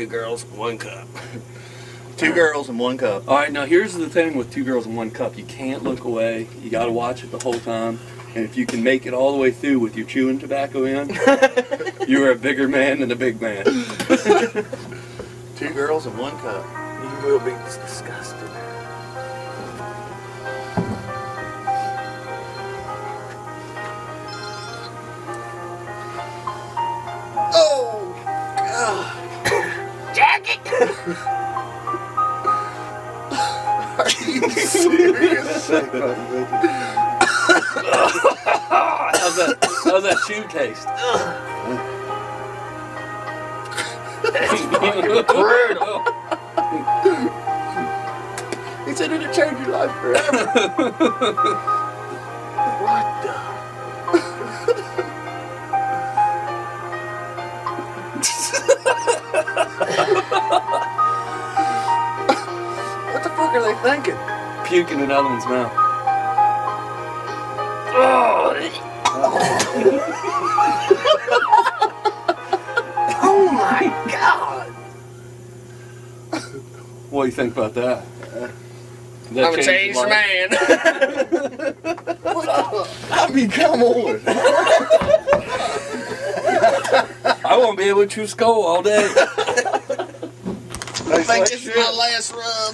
2 girls, 1 cup. 2 girls and 1 cup. All right, now here's the thing with 2 girls and 1 cup. You can't look away. You got to watch it the whole time. And if you can make it all the way through with your chewing tobacco in, you are a bigger man than a big man. 2 girls and 1 cup. You will be disgusted. Oh, God. Jackie! Are you serious? How's that chew taste? Brutal. He said it'd change your life forever. What the? What the fuck are they thinking? Puke in another one's mouth. Oh my God! What do you think about that? I'm a changed man. I mean, come on. I won't be able to chew skull all day. I think this is my last rub.